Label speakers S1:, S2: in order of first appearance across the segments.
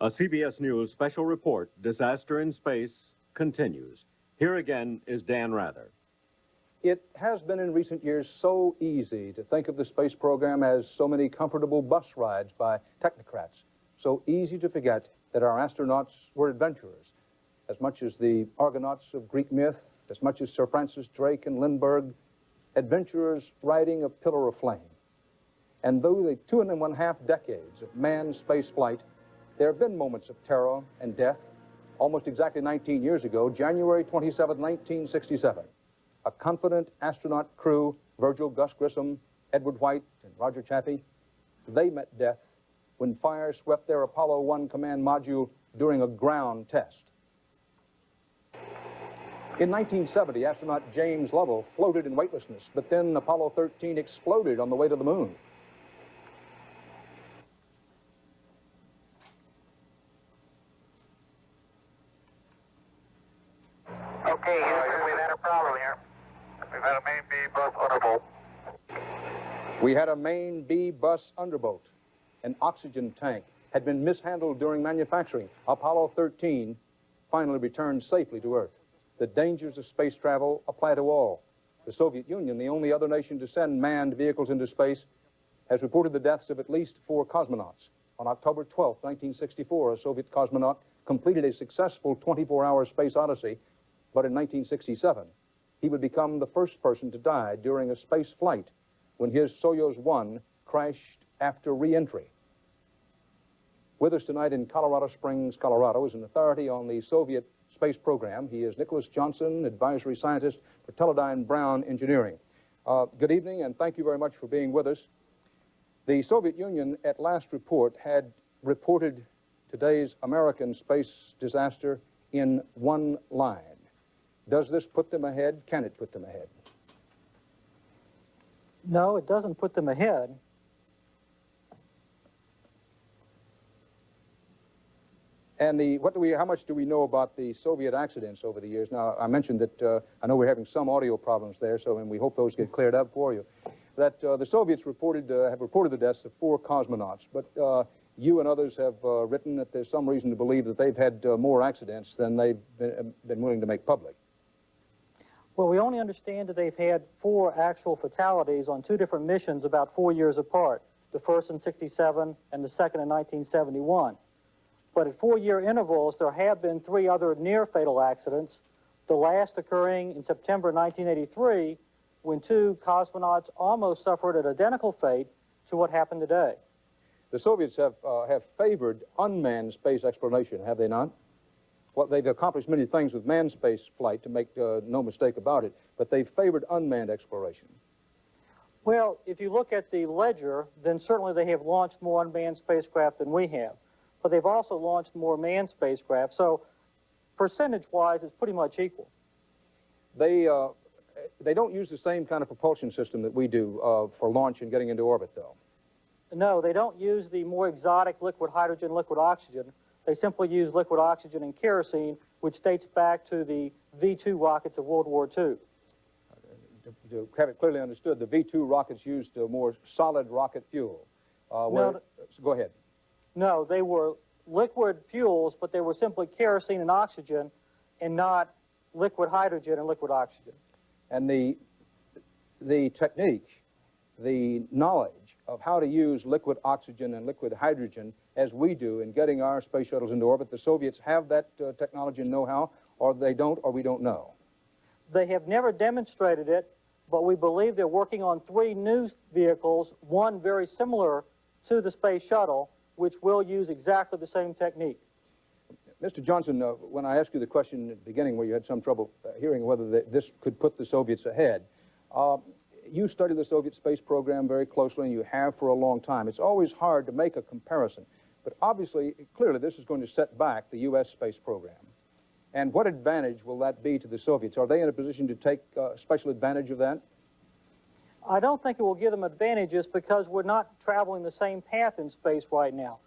S1: A CBS News special report, Disaster in Space, continues. Here again is Dan Rather.
S2: It has been in recent years so easy to think of the space program as so many comfortable bus rides by technocrats. So easy to forget that our astronauts were adventurers. As much as the Argonauts of Greek myth, as much as Sir Francis Drake and Lindbergh, adventurers riding a pillar of flame. And though the 2.5 decades of manned space flight, there have been moments of terror and death. Almost exactly 19 years ago, January 27, 1967, a confident astronaut crew, Virgil, Gus Grissom, Edward White, and Roger Chaffee, they met death when fire swept their Apollo 1 command module during a ground test. In 1970, astronaut James Lovell floated in weightlessness, but then Apollo 13 exploded on the way to the moon.
S3: Okay, Houston, we've had a problem here. We've had a main B bus underbolt.
S2: We had a main B bus underbolt. An oxygen tank had been mishandled during manufacturing. Apollo 13 finally returned safely to Earth. The dangers of space travel apply to all. The Soviet Union, the only other nation to send manned vehicles into space, has reported the deaths of at least 4 cosmonauts. On October 12, 1964, a Soviet cosmonaut completed a successful 24-hour space odyssey, but in 1967, he would become the first person to die during a space flight when his Soyuz 1 crashed after re-entry. With us tonight in Colorado Springs, Colorado, is an authority on the Soviet space program. He is Nicholas Johnson, advisory scientist for Teledyne Brown Engineering. Good evening, and thank you very much for being with us. The Soviet Union, at last report, had reported today's American space disaster in one line. Does this put them ahead? Can it put them ahead?
S4: No, it doesn't put them ahead.
S2: And how much do we know about the Soviet accidents over the years? Now, I mentioned that I know we're having some audio problems there, and we hope those get cleared up for you. That the Soviets have reported the deaths of 4 cosmonauts, but you and others have written that there's some reason to believe that they've had more accidents than they've been willing to make public.
S4: Well, we only understand that they've had 4 actual fatalities on 2 different missions about 4 years apart, the first in '67 and the second in 1971. But at 4-year intervals, there have been 3 other near-fatal accidents, the last occurring in September 1983, when 2 cosmonauts almost suffered an identical fate to what happened today.
S2: The Soviets have favored unmanned space exploration, have they not? Well, they've accomplished many things with manned space flight, to make no mistake about it, but they've favored unmanned exploration.
S4: Well, if you look at the ledger, then certainly they have launched more unmanned spacecraft than we have. But they've also launched more manned spacecraft, so percentage-wise, it's pretty much equal.
S2: They don't use the same kind of propulsion system that we do for launch and getting into orbit, though.
S4: No, they don't use the more exotic liquid hydrogen, liquid oxygen. They simply use liquid oxygen and kerosene, which dates back to the V-2 rockets of World War II.
S2: To have it clearly understood, the V-2 rockets used more solid rocket fuel. So go ahead.
S4: No, they were liquid fuels, but they were simply kerosene and oxygen, and not liquid hydrogen and liquid oxygen.
S2: And the technique, the knowledge of how to use liquid oxygen and liquid hydrogen as we do in getting our space shuttles into orbit, the Soviets have that technology and know-how, or they don't, or we don't know.
S4: They have never demonstrated it, but we believe they're working on 3 new vehicles, one very similar to the space shuttle, which will use exactly the same technique.
S2: Mr. Johnson, when I asked you the question at the beginning where you had some trouble hearing whether this could put the Soviets ahead, you studied the Soviet space program very closely, and you have for a long time. It's always hard to make a comparison, but obviously, clearly, this is going to set back the U.S. space program. And what advantage will that be to the Soviets? Are they in a position to take special advantage of that?
S4: I don't think it will give them advantages because we're not traveling the same path in space right now.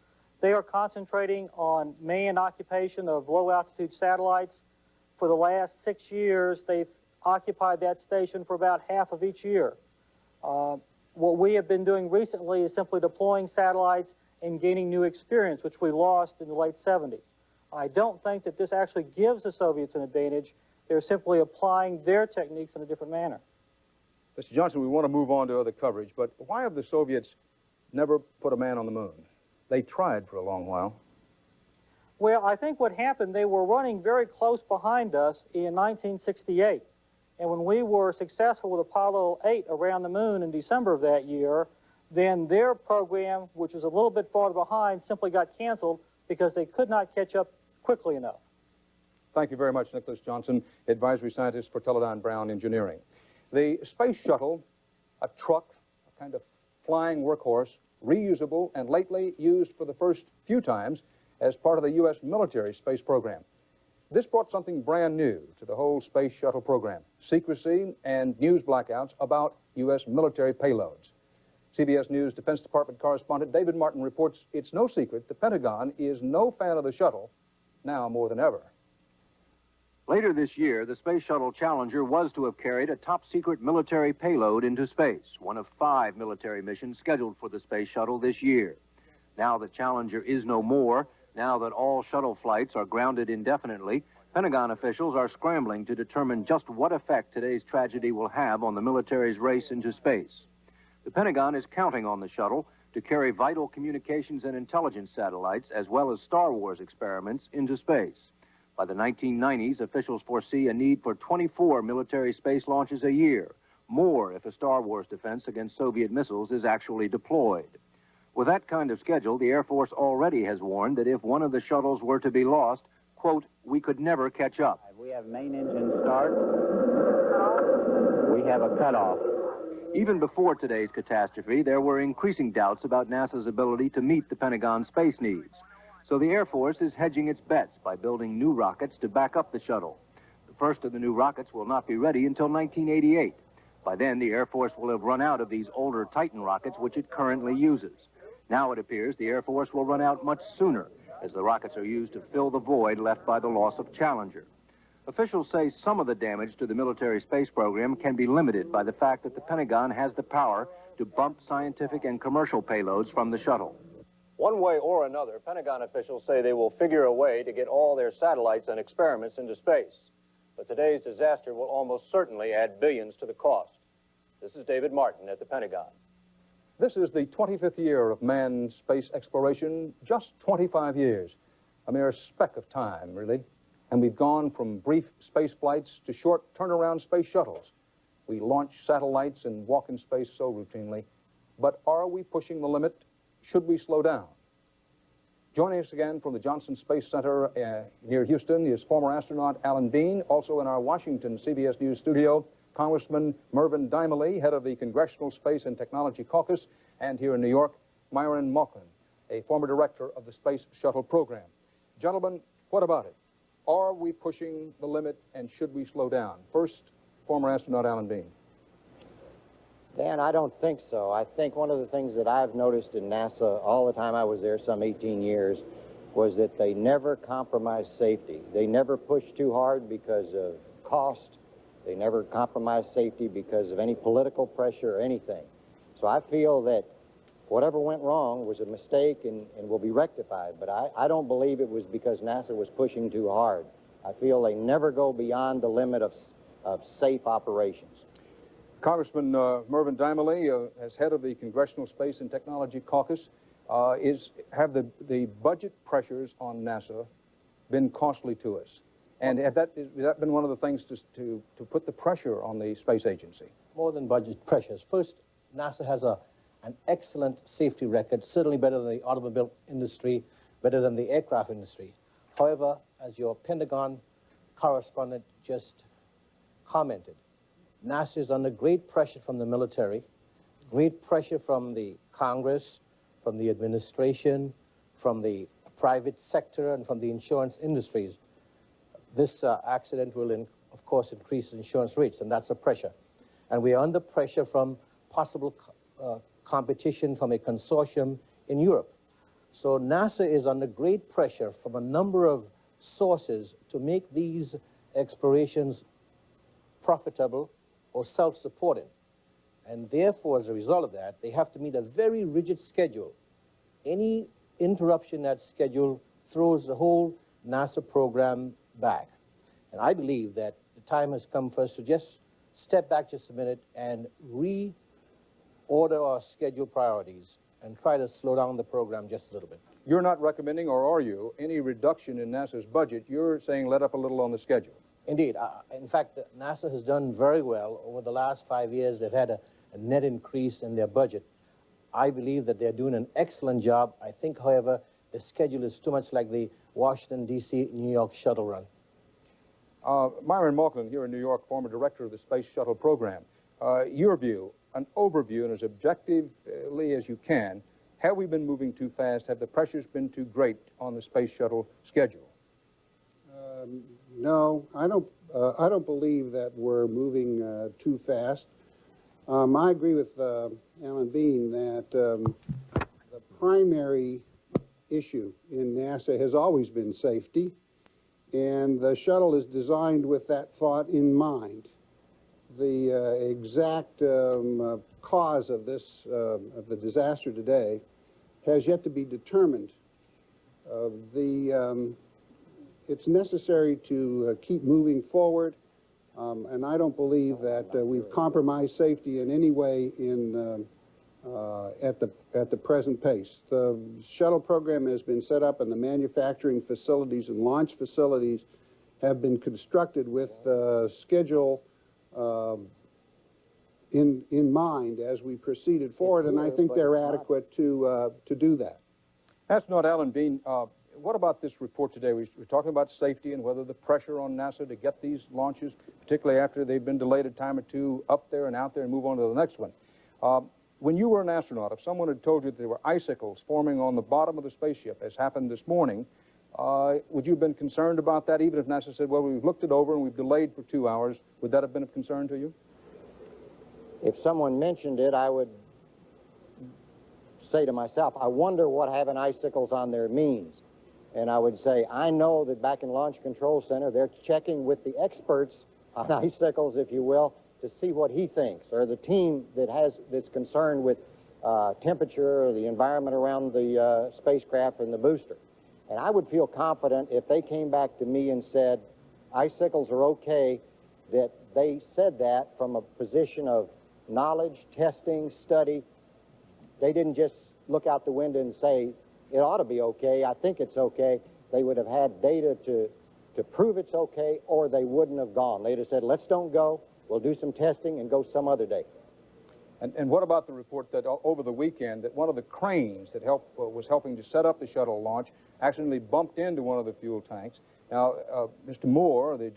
S4: They are concentrating on manned occupation of low-altitude satellites. For the last 6 years, they've occupied that station for about half of each year. What we have been doing recently is simply deploying satellites and gaining new experience, which we lost in the late 70s. I don't think that this actually gives the Soviets an advantage. They're simply applying their techniques in a different manner.
S2: Mr. Johnson, we want to move on to other coverage, but why have the Soviets never put a man on the moon? They tried for a long while.
S4: Well, I think what happened, they were running very close behind us in 1968. And when we were successful with Apollo 8 around the moon in December of that year, then their program, which was a little bit farther behind, simply got canceled because they could not catch up quickly enough.
S2: Thank you very much, Nicholas Johnson, Advisory Scientist for Teledyne Brown Engineering. The Space Shuttle, a truck, a kind of flying workhorse, reusable and lately used for the first few times as part of the U.S. military space program. This brought something brand new to the whole Space Shuttle program, secrecy and news blackouts about U.S. military payloads. CBS News Defense Department correspondent David Martin reports it's no secret the Pentagon is no fan of the shuttle, now more than ever.
S5: Later this year, the Space Shuttle Challenger was to have carried a top-secret military payload into space, one of 5 military missions scheduled for the Space Shuttle this year. Now the Challenger is no more, now that all shuttle flights are grounded indefinitely, Pentagon officials are scrambling to determine just what effect today's tragedy will have on the military's race into space. The Pentagon is counting on the shuttle to carry vital communications and intelligence satellites, as well as Star Wars experiments, into space. By the 1990s, officials foresee a need for 24 military space launches a year, more if a Star Wars defense against Soviet missiles is actually deployed. With that kind of schedule, the Air Force already has warned that if one of the shuttles were to be lost, quote, we could never catch up.
S6: We have main engine start. We have a cutoff.
S5: Even before today's catastrophe, there were increasing doubts about NASA's ability to meet the Pentagon's space needs. So the Air Force is hedging its bets by building new rockets to back up the shuttle. The first of the new rockets will not be ready until 1988. By then, the Air Force will have run out of these older Titan rockets, which it currently uses. Now it appears the Air Force will run out much sooner, as the rockets are used to fill the void left by the loss of Challenger. Officials say some of the damage to the military space program can be limited by the fact that the Pentagon has the power to bump scientific and commercial payloads from the shuttle.
S7: One way or another, Pentagon officials say they will figure a way to get all their satellites and experiments into space. But today's disaster will almost certainly add billions to the cost. This is David Martin at the Pentagon.
S2: This is the 25th year of manned space exploration, just 25 years. A mere speck of time, really. And we've gone from brief space flights to short turnaround space shuttles. We launch satellites and walk in space so routinely. But are we pushing the limit? Should we slow down? Joining us again from the Johnson Space Center near Houston is former astronaut Alan Bean. Also in our Washington CBS News studio, Congressman Mervyn Dimely, head of the Congressional Space and Technology Caucus, and here in New York, Myron Mauchline, a former director of the Space Shuttle program. Gentlemen, what about it? Are we pushing the limit, and should we slow down? First, former astronaut Alan Bean.
S6: Dan, I don't think so. I think one of the things that I've noticed in NASA all the time I was there, some 18 years, was that they never compromised safety. They never pushed too hard because of cost. They never compromised safety because of any political pressure or anything. So I feel that whatever went wrong was a mistake and will be rectified. But I don't believe it was because NASA was pushing too hard. I feel they never go beyond the limit of safe operations.
S2: Congressman Mervyn Dimely, as head of the Congressional Space and Technology Caucus, have the budget pressures on NASA been costly to us? And has that been one of the things to put the pressure on the space agency?
S8: More than budget pressures. First, NASA has an excellent safety record, certainly better than the automobile industry, better than the aircraft industry. However, as your Pentagon correspondent just commented, NASA is under great pressure from the military, great pressure from the Congress, from the administration, from the private sector, and from the insurance industries. This accident will, of course, increase insurance rates, and that's a pressure. And we are under pressure from possible competition from a consortium in Europe. So NASA is under great pressure from a number of sources to make these explorations profitable or self-supporting. And therefore, as a result of that, they have to meet a very rigid schedule any interruption in that schedule throws the whole NASA program back. And I believe that the time has come for us to just step back just a minute and reorder our schedule priorities and try to slow down the program just a little bit.
S2: You're not recommending, or are you, any reduction in NASA's budget? You're saying let up a little on the schedule.
S8: Indeed. In fact, NASA has done very well. Over the last 5 years, they've had a net increase in their budget. I believe that they're doing an excellent job. I think, however, the schedule is too much like the Washington, D.C., New York shuttle run.
S2: Myron Malkin, here in New York, former director of the Space Shuttle program. Your view, an overview, and as objectively as you can, have we been moving too fast? Have the pressures been too great on the Space Shuttle schedule?
S9: No, I don't believe that we're moving too fast. I agree with Alan Bean that the primary issue in NASA has always been safety, and the shuttle is designed with that thought in mind. The exact cause of the disaster today has yet to be determined. It's necessary to keep moving forward, and I don't believe that we've compromised safety in any way at the present pace. The shuttle program has been set up, and the manufacturing facilities and launch facilities have been constructed with schedule in mind as we proceeded forward, and I think they're adequate to do that.
S2: Astronaut Alan Bean, what about this report today? We're talking about safety and whether the pressure on NASA to get these launches, particularly after they've been delayed a time or two, up there and out there and move on to the next one. When you were an astronaut, if someone had told you that there were icicles forming on the bottom of the spaceship, as happened this morning, would you have been concerned about that, even if NASA said, well, we've looked it over and we've delayed for 2 hours? Would that have been of concern to you?
S6: If someone mentioned it, I would say to myself, I wonder what having icicles on there means. And I would say, I know that back in Launch Control Center, they're checking with the experts on icicles, if you will, to see what he thinks, or the team that's concerned with temperature or the environment around the spacecraft and the booster. And I would feel confident if they came back to me and said, icicles are okay, that they said that from a position of knowledge, testing, study. They didn't just look out the window and say, it ought to be okay, I think it's okay. They would have had data to prove it's okay, or they wouldn't have gone. They'd have said, let's don't go, we'll do some testing and go some other day.
S2: And what about the report that over the weekend that one of the cranes that was helping to set up the shuttle launch accidentally bumped into one of the fuel tanks? Now, Mr. Moore, the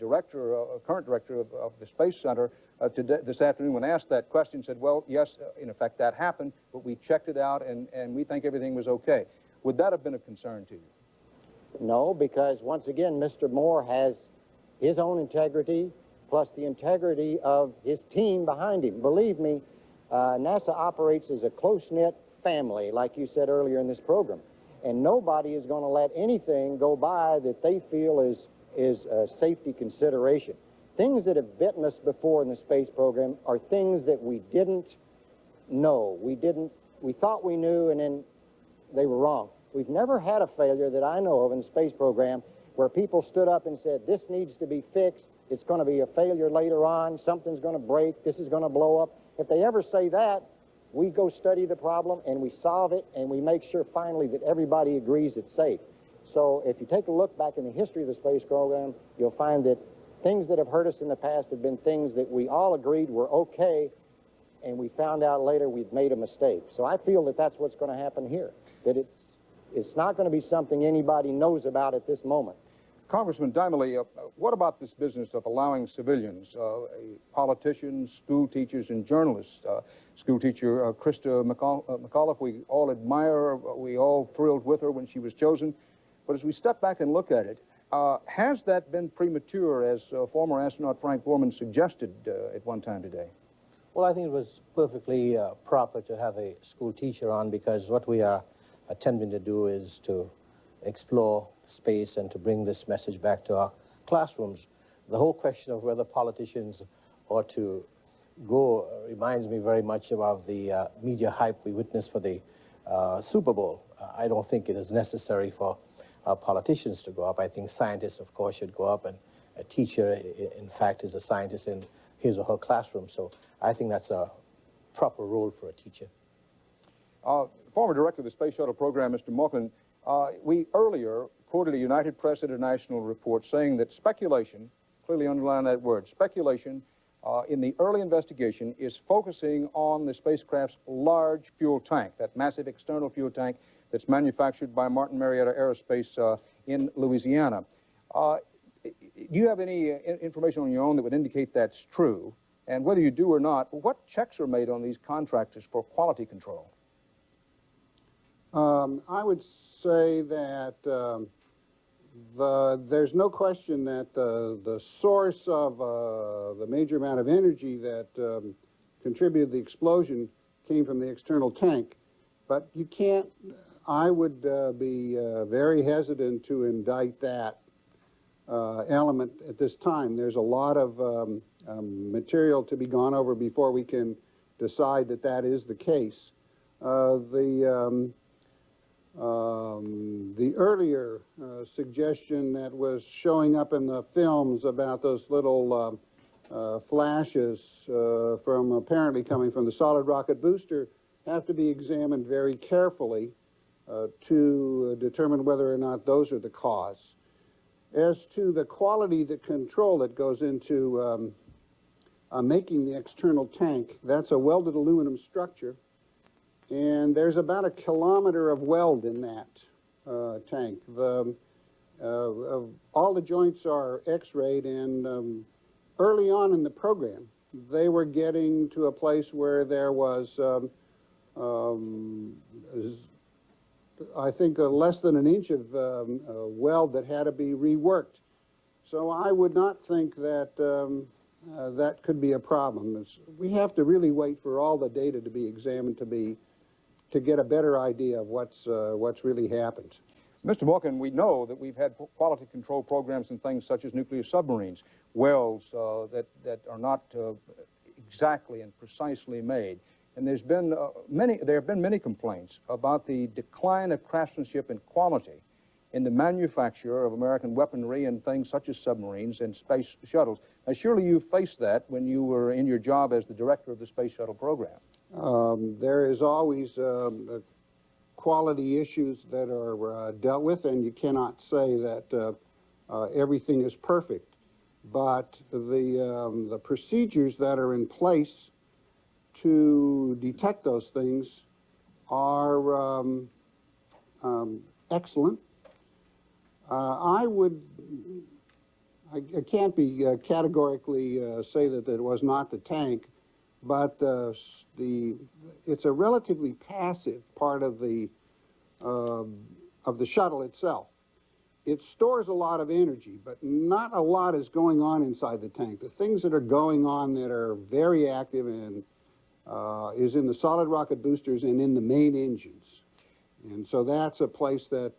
S2: current director of the Space Center, this afternoon, when asked that question, said, well, yes, in effect, that happened, but we checked it out, and we think everything was okay. Would that have been a concern to you?
S6: No, because once again, Mr. Moore has his own integrity, plus the integrity of his team behind him. Believe me, NASA operates as a close-knit family, like you said earlier in this program. And nobody is going to let anything go by that they feel is a safety consideration. Things that have bitten us before in the space program are things that we didn't know. We thought we knew, and then they were wrong. We've never had a failure that I know of in the space program where people stood up and said, this needs to be fixed, it's going to be a failure later on, something's going to break, this is going to blow up. If they ever say that, we go study the problem and we solve it, and we make sure finally that everybody agrees it's safe. So if you take a look back in the history of the space program, you'll find that things that have hurt us in the past have been things that we all agreed were okay, and we found out later we'd made a mistake. So I feel that that's what's going to happen here, that it's not going to be something anybody knows about at this moment.
S2: Congressman Dimely, what about this business of allowing civilians, politicians, school teachers, and journalists? School teacher Krista McAuliffe, we all admire, we all thrilled with her when she was chosen. But as we step back and look at it, has that been premature, as former astronaut Frank Borman suggested at one time today?
S8: Well, I think it was perfectly proper to have a school teacher on, because what we are attempting to do is to explore space and to bring this message back to our classrooms. The whole question of whether politicians ought to go reminds me very much of the media hype we witnessed for the Super Bowl. I don't think it is necessary for politicians to go up. I think scientists, of course, should go up, and a teacher, in fact, is a scientist in his or her classroom. So I think that's a proper role for a teacher.
S2: Former director of the Space Shuttle program, Mr. Malkin, we earlier quoted a United Press International report saying that speculation, clearly underline that word, speculation in the early investigation is focusing on the spacecraft's large fuel tank, that massive external fuel tank that's manufactured by Martin Marietta Aerospace in Louisiana. Do you have any information on your own that would indicate that's true? And whether you do or not, what checks are made on these contractors for quality control?
S9: I would say that there's no question that the source of the major amount of energy that contributed to the explosion came from the external tank. But you can't, I would be very hesitant to indict that element at this time. There's a lot of material to be gone over before we can decide that that is the case. The earlier suggestion that was showing up in the films about those little flashes from apparently coming from the solid rocket booster have to be examined very carefully to determine whether or not those are the cause. As to the quality, the control that goes into making the external tank, that's a welded aluminum structure. And there's about 1 kilometer of weld in that tank. All the joints are x-rayed, and early on in the program, they were getting to a place where there was, I think, less than 1 inch of weld that had to be reworked. So I would not think that that could be a problem. We have to really wait for all the data to be examined to get a better idea of what's really happened.
S2: Mr. Malkin, we know that we've had quality control programs in things such as nuclear submarines, welds that are not exactly and precisely made. And there have been many complaints about the decline of craftsmanship and quality in the manufacture of American weaponry and things such as submarines and space shuttles. Now, surely you faced that when you were in your job as the director of the Space Shuttle program.
S9: There is always quality issues that are dealt with, and you cannot say that everything is perfect. But the procedures that are in place to detect those things are excellent. I can't be categorically say that it was not the tank, but it's a relatively passive part of the shuttle itself. It stores a lot of energy, but not a lot is going on inside the tank. The things that are going on that are very active and is in the solid rocket boosters and in the main engines. And so that's a place that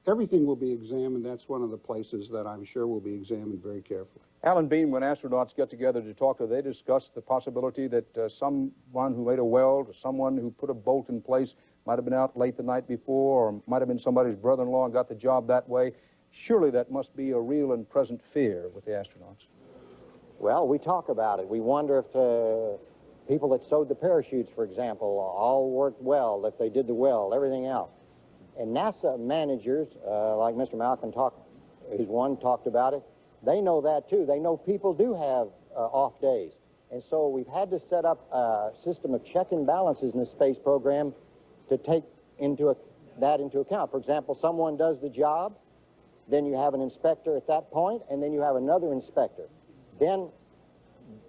S9: everything will be examined. That's one of the places that I'm sure will be examined very carefully.
S2: Alan Bean, when astronauts get together to talk, do they discuss the possibility that someone who made a weld or someone who put a bolt in place might have been out late the night before, or might have been somebody's brother-in-law and got the job that way? Surely that must be a real and present fear with the astronauts.
S6: Well, we talk about it. We wonder if people that sewed the parachutes, for example, all worked well, if they did the weld, everything else. And NASA managers, like Mr. Malkin talked about it, they know that too. They know people do have off days. And so we've had to set up a system of check and balances in the space program to take that into account. For example, someone does the job, then you have an inspector at that point, and then you have another inspector. Then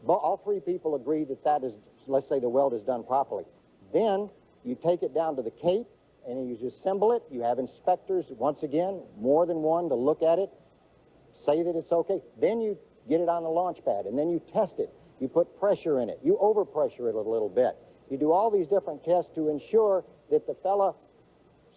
S6: all three people agree that is, let's say the weld is done properly. Then you take it down to the Cape, and you assemble it. You have inspectors, once again, more than one, to look at it, say that it's okay. Then you get it on the launch pad, and then you test it. You put pressure in it. You overpressure it a little bit. You do all these different tests to ensure that the fella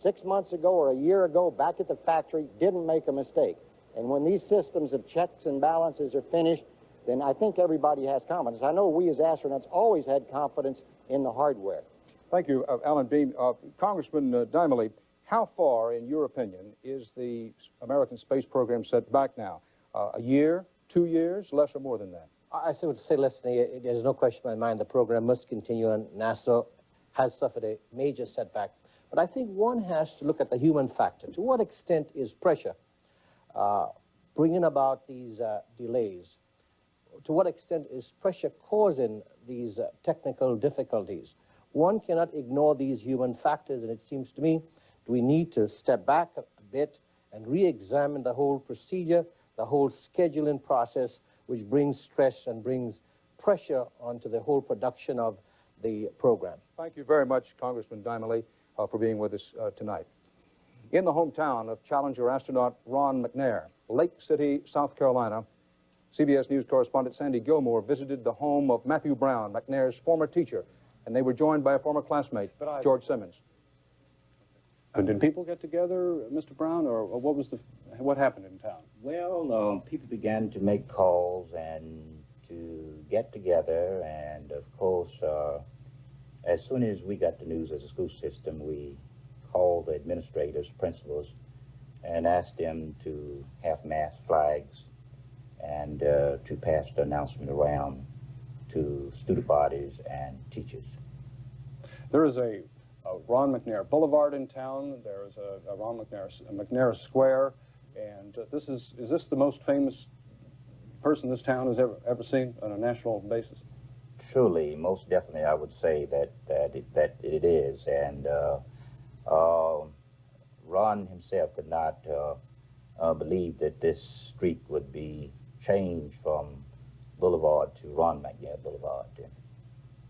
S6: 6 months ago or a year ago back at the factory didn't make a mistake. And when these systems of checks and balances are finished, then I think everybody has confidence. I know we as astronauts always had confidence in the hardware.
S2: Thank you, Alan Bean. Congressman Dimely, How far, in your opinion, is the American space program set back now? A year, 2 years, less or more than that?
S8: I would say less than a year. There's no question in my mind the program must continue, and NASA has suffered a major setback. But I think one has to look at the human factor. To what extent is pressure bringing about these delays? To what extent is pressure causing these technical difficulties? One cannot ignore these human factors, and it seems to me we need to step back a bit and re-examine the whole procedure, the whole scheduling process, which brings stress and brings pressure onto the whole production of the program.
S2: Thank you very much, Congressman Dimely, for being with us tonight. In the hometown of Challenger astronaut Ron McNair, Lake City, South Carolina, CBS News correspondent Sandy Gilmore visited the home of Matthew Brown, McNair's former teacher, and they were joined by a former classmate, George Simmons.
S10: Did people get together, Mr. Brown, or what happened in town?
S11: Well, people began to make calls and to get together, and of course, as soon as we got the news as a school system, we called the administrators, principals, and asked them to have mass flags and to pass the announcement around to student bodies and teachers.
S10: There is a Ron McNair Boulevard in town. There is a Ron McNair Square, and is this the most famous person this town has ever seen on a national basis?
S11: Truly, most definitely, I would say that it is, and Ron himself could not believe that this street would be changed from Boulevard to Ron McNair Boulevard.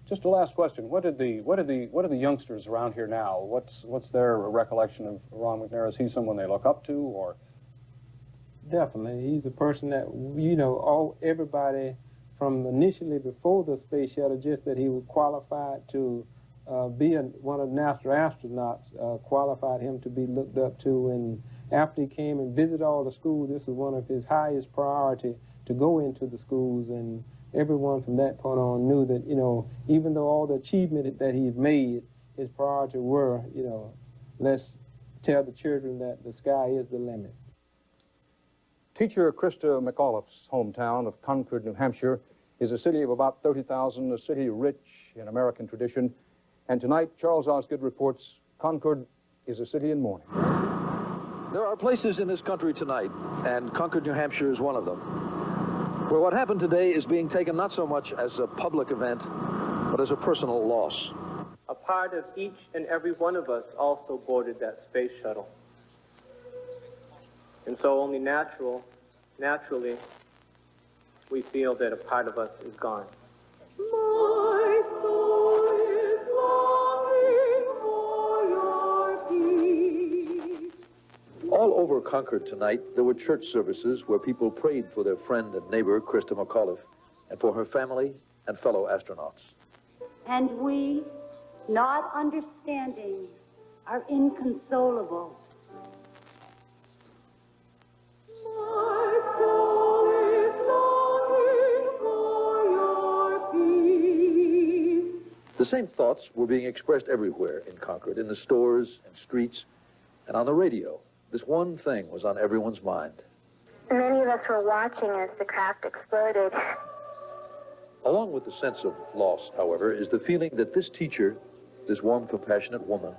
S10: Just a last question: what are the youngsters around here now? What's their recollection of Ron McNair? Is he someone they look up to, or?
S12: Definitely, he's a person that everybody from initially before the space shuttle, just that he was qualified to be one of the NASA astronauts, qualified him to be looked up to. And after he came and visited all the schools, this was one of his highest priority to go into the schools, and everyone from that point on knew that, even though all the achievement that he's made, his priority were, let's tell the children that the sky is the limit.
S2: Teacher Krista McAuliffe's hometown of Concord, New Hampshire, is a city of about 30,000, a city rich in American tradition. And tonight, Charles Osgood reports Concord is a city in mourning.
S13: There are places in this country tonight, and Concord, New Hampshire is one of them, where what happened today is being taken not so much as a public event, but as a personal loss.
S14: A part of each and every one of us also boarded that space shuttle. And so only naturally, we feel that a part of us is gone.
S15: My soul is longing for your peace.
S13: All over Concord tonight, there were church services where people prayed for their friend and neighbor, Krista McAuliffe, and for her family and fellow astronauts.
S16: And we, not understanding, are inconsolable.
S15: My soul is longing for your peace.
S13: The same thoughts were being expressed everywhere in Concord, in the stores and streets, and on the radio. This one thing was on everyone's mind.
S17: Many of us were watching as the craft exploded.
S13: Along with the sense of loss, however, is the feeling that this teacher, this warm, compassionate woman,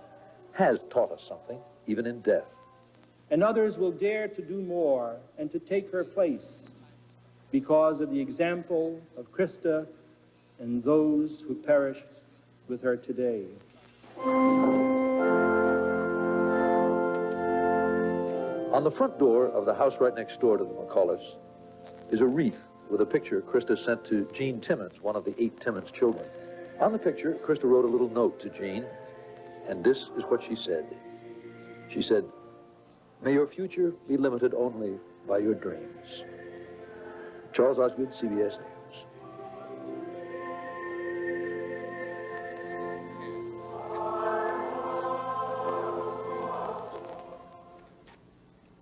S13: has taught us something, even in death.
S18: And others will dare to do more and to take her place because of the example of Krista and those who perished with her today.
S13: On the front door of the house right next door to the McAuliffes is a wreath with a picture Krista sent to Jean Timmons, one of the 8 Timmons children. On the picture, Krista wrote a little note to Jean, and this is what she said. She said, "May your future be limited only by your dreams." Charles Osgood, CBS News.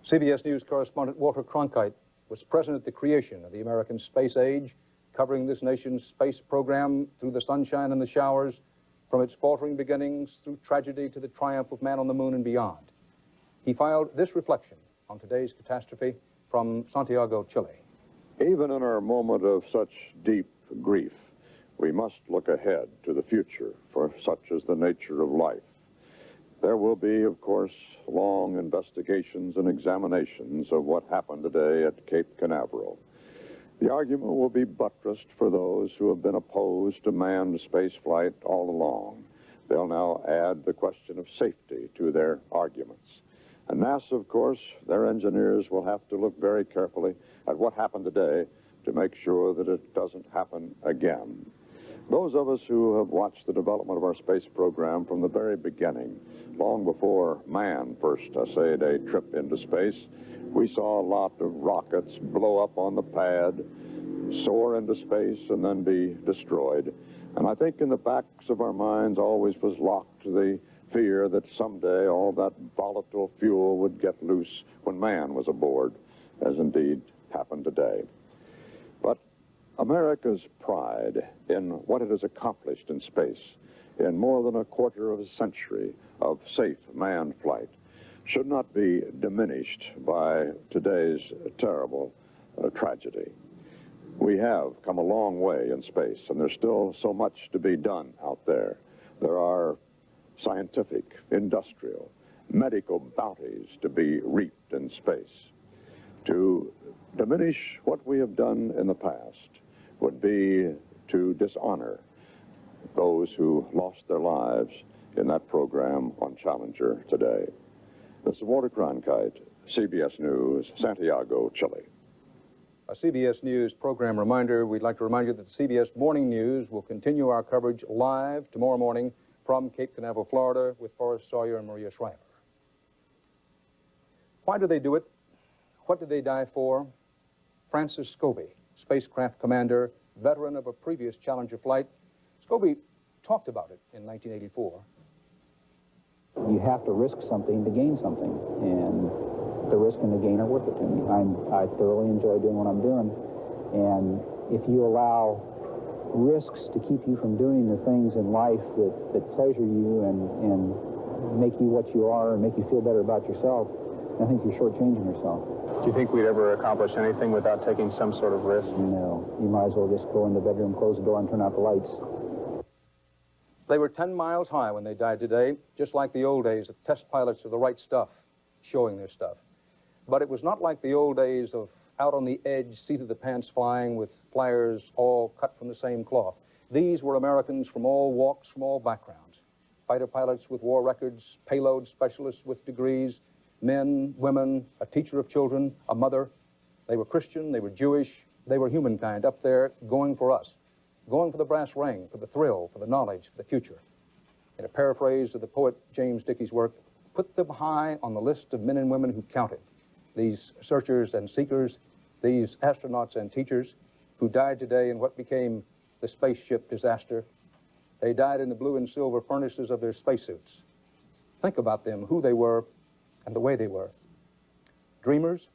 S2: CBS News correspondent Walter Cronkite was present at the creation of the American space age, covering this nation's space program through the sunshine and the showers, from its faltering beginnings through tragedy to the triumph of man on the moon and beyond. he filed this reflection on today's catastrophe from Santiago, Chile.
S19: Even in our moment of such deep grief, we must look ahead to the future, for such is the nature of life. There will be, of course, long investigations and examinations of what happened today at Cape Canaveral. The argument will be buttressed for those who have been opposed to manned space flight all along. They'll now add the question of safety to their arguments. And NASA, of course, their engineers will have to look very carefully at what happened today to make sure that it doesn't happen again. Those of us who have watched the development of our space program from the very beginning, long before man first essayed a trip into space, we saw a lot of rockets blow up on the pad, soar into space, and then be destroyed. And I think in the backs of our minds always was locked the fear that someday all that volatile fuel would get loose when man was aboard, as indeed happened today. But America's pride in what it has accomplished in space in more than a quarter of a century of safe manned flight should not be diminished by today's terrible tragedy. We have come a long way in space, and there's still so much to be done out there. There are scientific, industrial, medical bounties to be reaped in space. To diminish what we have done in the past would be to dishonor those who lost their lives in that program on Challenger today. This is Walter Cronkite, CBS News, Santiago, Chile.
S2: A CBS News program reminder, we'd like to remind you that the CBS Morning News will continue our coverage live tomorrow morning from Cape Canaveral, Florida, with Forrest Sawyer and Maria Shriver. Why do they do it? What did they die for? Francis Scobie, spacecraft commander, veteran of a previous Challenger flight. Scobie talked about it in 1984.
S20: You have to risk something to gain something, and the risk and the gain are worth it to me. I thoroughly enjoy doing what I'm doing, and if you allow risks to keep you from doing the things in life that pleasure you and make you what you are and make you feel better about yourself, I think you're shortchanging yourself.
S14: Do you think we'd ever accomplish anything without taking some sort of risk?
S20: No. You might as well just go in the bedroom, close the door, and turn out the lights.
S2: They were 10 miles high when they died today, just like the old days, the test pilots of the right stuff, showing their stuff. But it was not like the old days of out on the edge, seat of the pants flying with flyers all cut from the same cloth. These were Americans from all walks, from all backgrounds. Fighter pilots with war records, payload specialists with degrees, men, women, a teacher of children, a mother. They were Christian, they were Jewish, they were humankind up there going for us, going for the brass ring, for the thrill, for the knowledge, for the future. In a paraphrase of the poet James Dickey's work, put them high on the list of men and women who counted. These searchers and seekers, these astronauts and teachers who died today in what became the spaceship disaster. They died in the blue and silver furnaces of their spacesuits. Think about them, who they were, and the way they were. Dreamers,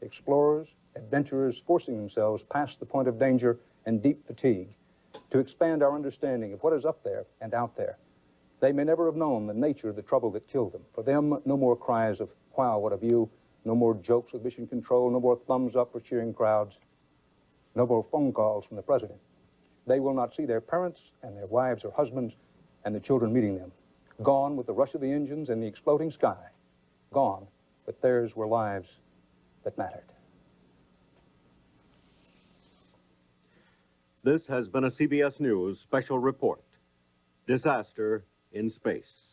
S2: explorers, adventurers forcing themselves past the point of danger and deep fatigue to expand our understanding of what is up there and out there. They may never have known the nature of the trouble that killed them. For them, no more cries of, wow, what a view, no more jokes with mission control, no more thumbs up for cheering crowds, no more phone calls from the president. They will not see their parents and their wives or husbands and the children meeting them. Gone with the rush of the engines and the exploding sky. Gone, but theirs were lives that mattered.
S1: This has been a CBS News special report. Disaster in Space.